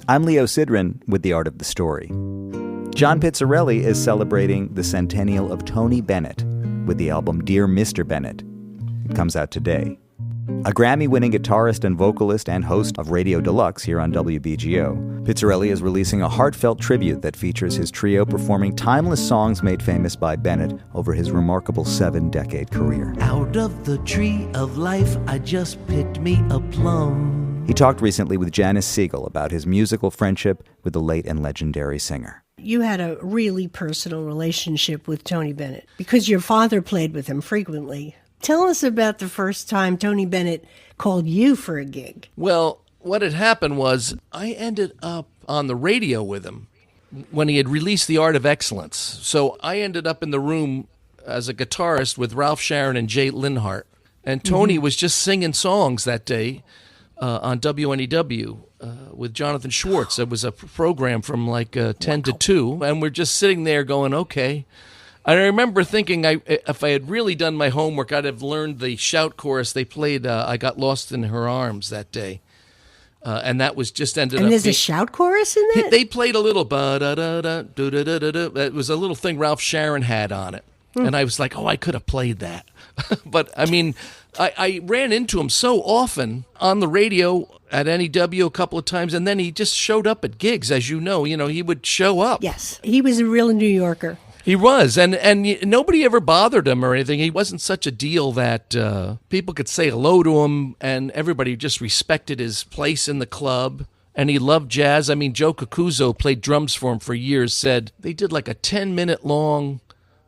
I'm Leo Sidran with The Art of the Story. John Pizzarelli is celebrating the centennial of Tony Bennett with the album Dear Mr. Bennett. It comes out today. A Grammy-winning guitarist and vocalist and host of Radio Deluxe here on WBGO, Pizzarelli is releasing a heartfelt tribute that features his trio performing timeless songs made famous by Bennett over his remarkable 7-decade career. Out of the tree of life, I just picked me a plum. He talked recently with Janice Siegel about his musical friendship with the late and legendary singer. You had a really personal relationship with Tony Bennett because your father played with him frequently. Tell us about the first time Tony Bennett called you for a gig. Well, what had happened was I ended up on the radio with him when he had released The Art of Excellence. So I ended up in the room as a guitarist with Ralph Sharon and Jay Linhart. And Tony was just singing songs that day on WNEW with Jonathan Schwartz. It was a program from like 10 to 2. And we're just sitting there going, okay. And I remember thinking if I had really done my homework, I'd have learned the shout chorus they played, I Got Lost in Her Arms that day. And that was just ended up... And there's a shout chorus in that? They played a little ba-da-da-da, do-da-da-da-da. It was a little thing Ralph Sharon had on it. And I was like, I could have played that. But, I mean, I ran into him so often on the radio at NEW a couple of times, and then he just showed up at gigs, as you know. You know, he would show up. Yes, he was a real New Yorker. He was, and nobody ever bothered him or anything. He wasn't such a deal that people could say hello to him, and everybody just respected his place in the club, and he loved jazz. I mean, Joe Cucuzzo played drums for him for years, said they did like a 10-minute long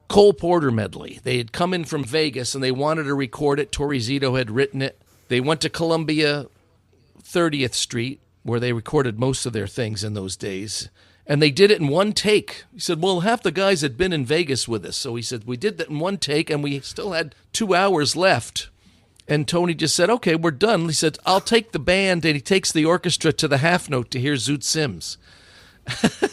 Cole Porter medley. They had come in from Vegas, and they wanted to record it. Torrey Zito had written it. They went to Columbia 30th Street, where they recorded most of their things in those days. And they did it in one take. He said, well, half the guys had been in Vegas with us. So he said, we did that in one take, and we still had 2 hours left. And Tony just said, okay, we're done. He said, I'll take the band, and he takes the orchestra to the half note to hear Zoot Sims.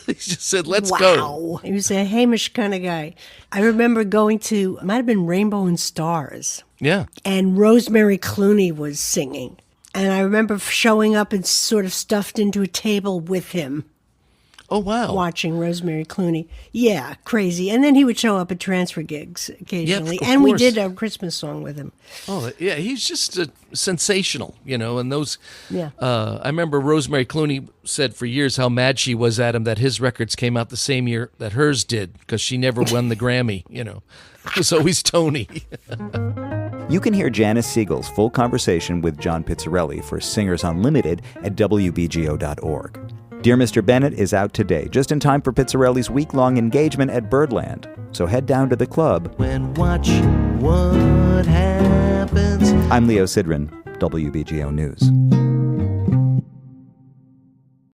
He just said, let's go. Wow. He was a Hamish kind of guy. I remember going to, it might have been Rainbow and Stars. Yeah. And Rosemary Clooney was singing. And I remember showing up and sort of stuffed into a table with him. Oh, wow. Watching Rosemary Clooney. Yeah, crazy. And then he would show up at transfer gigs occasionally. Yeah, and course. we did a Christmas song with him. Oh, yeah, he's just sensational, you know, and those... Yeah. I remember Rosemary Clooney said for years how mad she was at him that his records came out the same year that hers did, because she never won the Grammy, you know. It was always Tony. You can hear Janice Siegel's full conversation with John Pizzarelli for Singers Unlimited at WBGO.org. Dear Mr. Bennett is out today, just in time for Pizzarelli's week-long engagement at Birdland. So head down to the club. When watch what happens. I'm Leo Sidran, WBGO News.